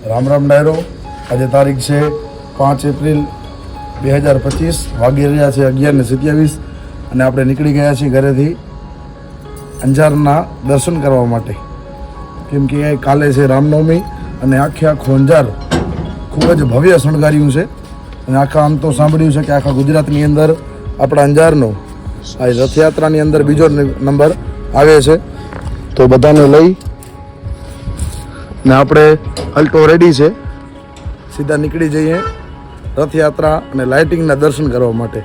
રામ રામ ડાયરો. આજે તારીખ છે 5 એપ્રિલ 2025, વાગી રહ્યા છે 11:27 અને આપણે નીકળી ગયા છીએ ઘરેથી અંજારના દર્શન કરવા માટે, કેમ કે કાલે છે રામનવમી અને આખું અંજાર ખૂબ જ ભવ્ય શણગાર્યું છે. અને આમ તો સાંભળ્યું છે કે આખા ગુજરાતની અંદર આપણા અંજારનો આ રથયાત્રાની અંદર બીજો નંબર આવે છે. તો બધાને લઈ ને આપણે અલ્ટો રેડી છે, સીધા નીકળી જઈએ રથયાત્રા અને લાઇટિંગના દર્શન કરવા માટે.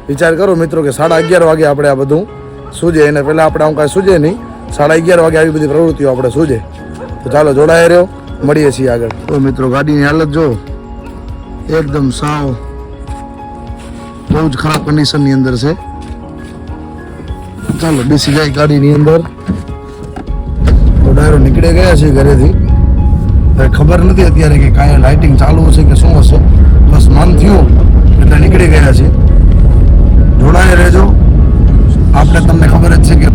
વિચાર કરો મિત્રો કે 11:30 વાગે આપણે આ બધું સૂજે, એને પહેલાં આપણે આમ કાંઈ સૂજે નહીં, 11:30 વાગે આવી બધી પ્રવૃત્તિઓ આપણે સૂજે. તો ચાલો જોડાઈ રહ્યો, મળીએ છીએ આગળ. તો મિત્રો ગાડીની હાલત જો એકદમ સાવ બહુ જ ખરાબ કન્ડિશનની અંદર છે. ચાલો બેસી જાય ગાડીની અંદર. તો ડાયરો નીકળી ગયા છે ઘરેથી. ખબર નથી અત્યારે કે કાંઈ લાઇટિંગ ચાલુ હશે કે શું હશે, બસ મન થયું એટલે નીકળી ગયા છે. જોડાઈ રહેજો, આપણે તમને ખબર જ છે કે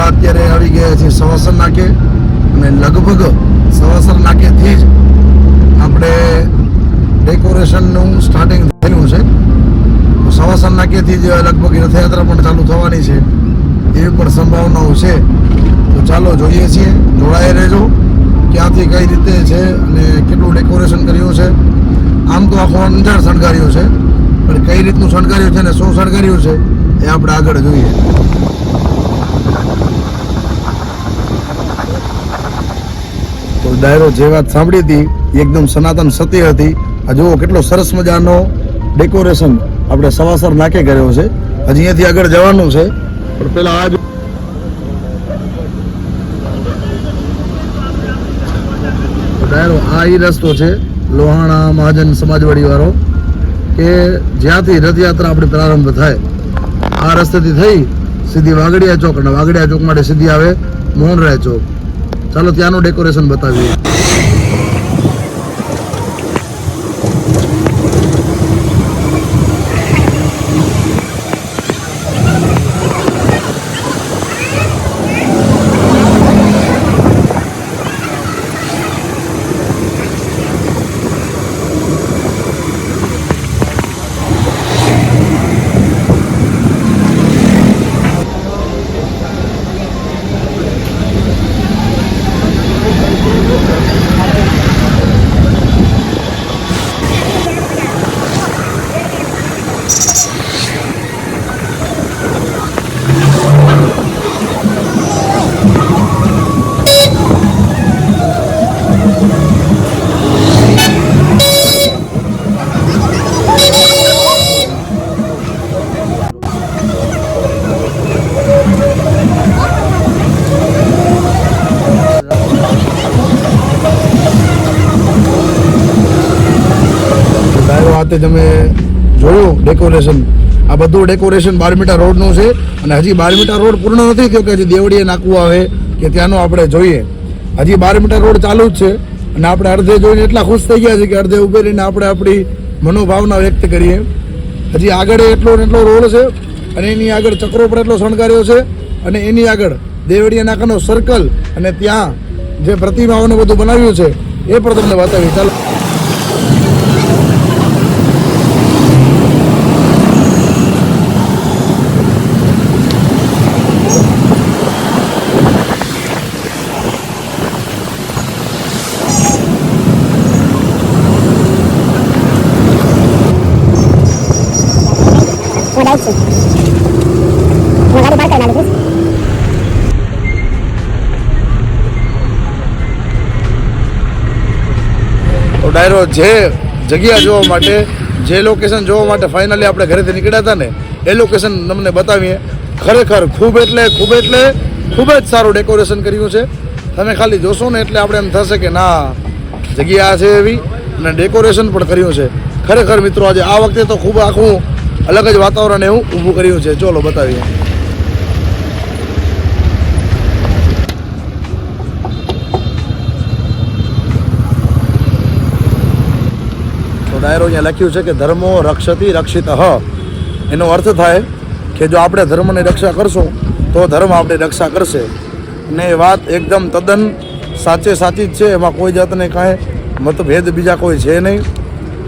અત્યારે આવી ગયા છીએ સવાસર નાકે, અને લગભગ સવાસર નાકેથી જ આપણે ડેકોરેશનનું સ્ટાર્ટિંગ થયું છે. સવાસર નાકેથી જ લગભગ રથયાત્રા પણ ચાલુ થવાની છે, એવી પણ સંભાવનાઓ છે. તો ચાલો જોઈએ છીએ, જોડાઈ રહેજો ક્યાંથી કઈ રીતે છે અને કેટલું ડેકોરેશન કર્યું છે. આમ તો આખો અંજાર શણગાર્યું છે, પણ કઈ રીતનું શણગાર્યું છે ને શું શણગાર્યું છે એ આપણે આગળ જોઈએ. તો ડાયરો જે વાત સાંભળી હતી એકદમ સનાતન સત્ય હતી. આ જુઓ કેટલો સરસ મજાનો ડેકોરેશન આપણે સવાસર નાકે કર્યો છે. હજી અહીંયાથી આગળ જવાનું છે, પણ પેલા આ ડાયરો આ ઈ રસ્તો છે લોહાણા મહાજન સમાજવાડી વાળો, કે જ્યાંથી રથયાત્રા આપણી પ્રારંભ થાય આ રસ્તેથી થઈ સીધી વાગડિયા ચોક, અને વાગડિયા ચોક માટે સીધી આવે મોહનરાય ચોક. ચાલો ત્યાંનું ડેકોરેશન બતાવીએ. તમે જોયું ડેકોરેશન, આ બધું ડેકોરેશન 12 મીટર રોડનું છે. અને હજી 12 મીટર રોડ પૂર્ણ નથી થયો કે હજી દેવડીએ નાખવું આવે કે ત્યાંનું આપણે જોઈએ. હજી 12 મીટર રોડ ચાલુ જ છે, અને આપણે અડધે જોઈને એટલા ખુશ થઈ ગયા છે કે અડધે ઉભી રહીને આપણે આપણી મનોભાવના વ્યક્ત કરીએ. હજી આગળ એટલો રોડ છે, અને એની આગળ ચક્રો પર એટલો શણગાર્યો છે, અને એની આગળ દેવડીએ નાકાનો સર્કલ, અને ત્યાં જે પ્રતિમાઓને બધું બનાવ્યું છે એ પણ તમને બતાવી. ચાલો ડાયરો જે જગ્યા જોવા માટે, જે લોકેશન જોવા માટે ફાઇનલી આપણે ઘરેથી નીકળ્યા હતા ને એ લોકેશન તમને બતાવીએ. ખરેખર ખૂબ જ સારું ડેકોરેશન કર્યું છે. તમે ખાલી જોશો ને એટલે આપણે એમ થશે કે ના જગ્યા છે એવી, અને ડેકોરેશન પણ કર્યું છે. ખરેખર મિત્રો આજે આ વખતે તો ખૂબ આખું અલગ જ વાતાવરણ એવું ઊભું કર્યું છે. ચલો બતાવીએ. ડાયરો અહીંયા લખ્યું છે કે ધર્મો રક્ષતી રક્ષિત એનો અર્થ થાય કે જો આપણે ધર્મની રક્ષા કરશું તો ધર્મ આપણી રક્ષા કરશે. અને એ વાત એકદમ તદ્દન સાચી જ છે. એમાં કોઈ જાતને કાંઈ મતભેદ બીજા કોઈ છે નહીં.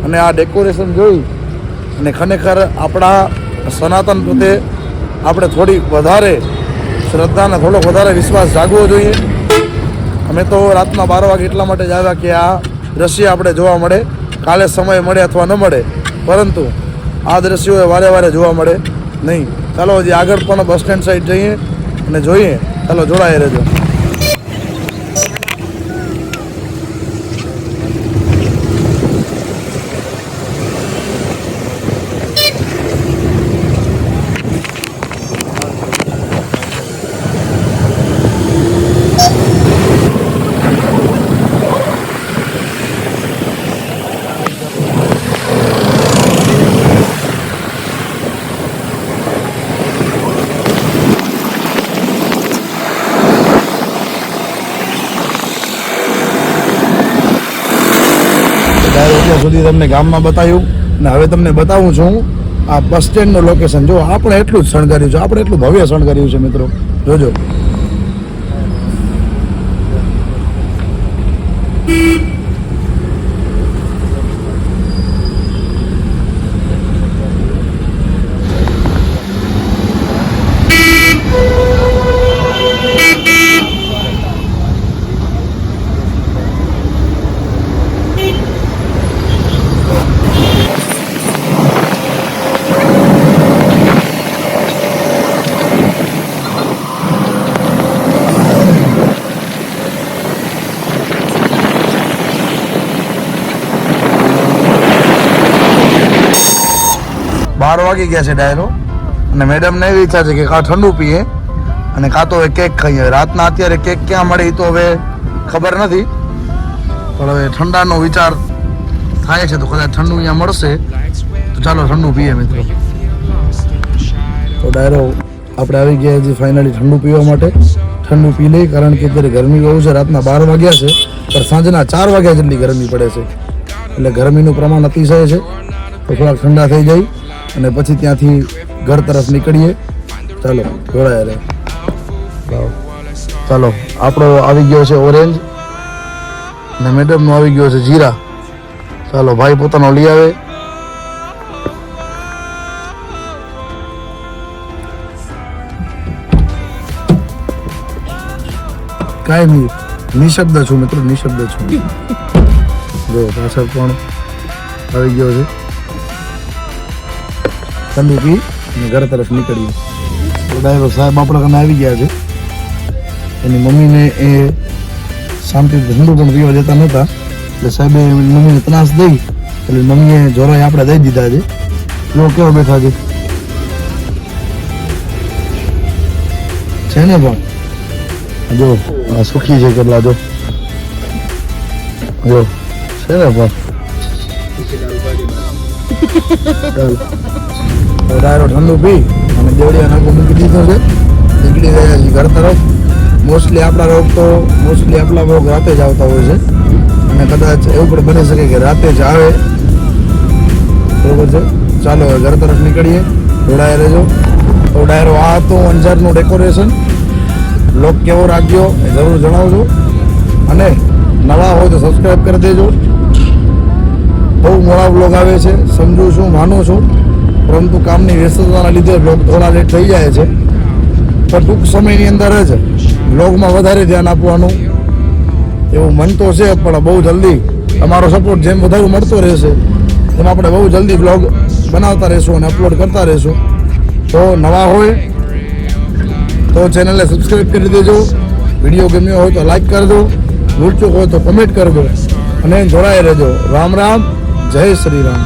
અને આ ડેકોરેશન જોઈ અને ખરેખર આપણા સનાતન પ્રત્યે આપણે થોડી વધારે શ્રદ્ધા અને થોડોક વધારે વિશ્વાસ જાગવો જોઈએ. અમે તો રાતના 12 વાગે એટલા માટે જ આવ્યા કે આ દ્રશ્ય આપણે જોવા મળે. કાલે સમય મળે અથવા ન મળે, પરંતુ આ દ્રશ્યો વારે જોવા મળે નહીં. ચાલો હજી આગળ પણ બસ સ્ટેન્ડ સાઈડ જઈએ અને જોઈએ. ચાલો જોડાઈ રહેજો. અત્યાર સુધી તમને ગામમાં બતાવ્યું અને હવે તમને બતાવું છું આ બસ સ્ટેન્ડનું લોકેશન. જો આપણે એટલું જ શણગાર્યું છે, આપણે એટલું ભવ્ય શણગાર્યું છે મિત્રો, જોજો. બાર વાગી ગયા છે ડાયરો અને મેડમને એવી ઈચ્છા છે કે કાં ઠંડુ પીએ અને કાં તો હવે કેક ખાઈએ. રાતના અત્યારે કેક ક્યાં મળે એ તો હવે ખબર નથી, પણ હવે ઠંડાનો વિચાર થાય છે તો કદાચ ઠંડુ અહીંયા મળશે તો ચાલો ઠંડુ પીએ મિત્રો. તો ડાયરો આપણે આવી ગયા છે ફાઇનલી ઠંડુ પીવા માટે. ઠંડુ પી લઈ, કારણ કે અત્યારે ગરમી બહુ છે. રાતના 12 વાગ્યા છે પણ સાંજના 4 વાગ્યા જેટલી ગરમી પડે છે, એટલે ગરમીનું પ્રમાણ અતિશય છે. તો થોડાક ઠંડા થઈ જાય અને પછી ત્યાંથી ઘર તરફ નીકળીએ. ચાલો જોડાયા રહે. ચાલો આપણો આવી ગયો છે ઓરેન્જ અને મેડમનો આવી ગયો છે જીરા. ચાલો ભાઈ પોતાનો લઈ આવે. કાંઈ નહીં, નિશબ્દ છું મિત્રો, નિશબ્દ છું. જો પાછળ પણ આવી ગયો છે. ઠંડુ પી અને ઘર તરફ નીકળીએ. તો ડાયરો સાહેબ આપણા કને આવી ગયા છે. એની મમ્મીને એ શાંતિથી ઠંડુ પણ પીવા જતા નહોતા, એટલે સાહેબે મમ્મીને ત્રાસ દઈ એટલે મમ્મીએ જોરાય આપણે દઈ દીધા છે. જો કેવો બેઠા છે ને પણ જો સુખી છે કેટલા. જો જો છે ને પણ ડાયરો ઠંડુ પી અને દેવડિયા નાખો મૂકી દીધો છે. નીકળી ગયા છીએ ઘર તરફ. મોસ્ટલી આપણા રોગ રાતે જ આવતા હોય છે અને કદાચ એવું પણ બની શકે કે રાતે જ આવે, બરોબર છે. ચાલો હવે ઘર તરફ નીકળીએ, જોડાયા રહેજો. તો ડાયરો આ હતું અંજારનું ડેકોરેશન. બ્લોગ કેવો રાખ્યો એ જરૂર જણાવજો અને નવા હોય તો સબસ્ક્રાઈબ કરી દેજો. બહુ મોડા બ્લોગ આવે છે, સમજુ છું, માનું છું, પરંતુ કામની વ્યસ્તતાના લીધે બ્લોગ થોડા લેટ થઈ જાય છે. પણ ટૂંક સમયની અંદર જ બ્લોગમાં વધારે ધ્યાન આપવાનું એવું મન તો છે, પણ બહુ જલ્દી તમારો સપોર્ટ જેમ વધારે મળતો રહેશે તેમ આપણે બહુ જલ્દી બ્લોગ બનાવતા રહીશું અને અપલોડ કરતા રહીશું. તો નવા હોય તો ચેનલને સબસ્ક્રાઈબ કરી દેજો. વિડીયો ગમ્યો હોય તો લાઈક કરજો, ભૂલચૂક હોય તો કમેન્ટ કરજો અને જોડાઈ રહેજો. રામ રામ, જય શ્રી રામ.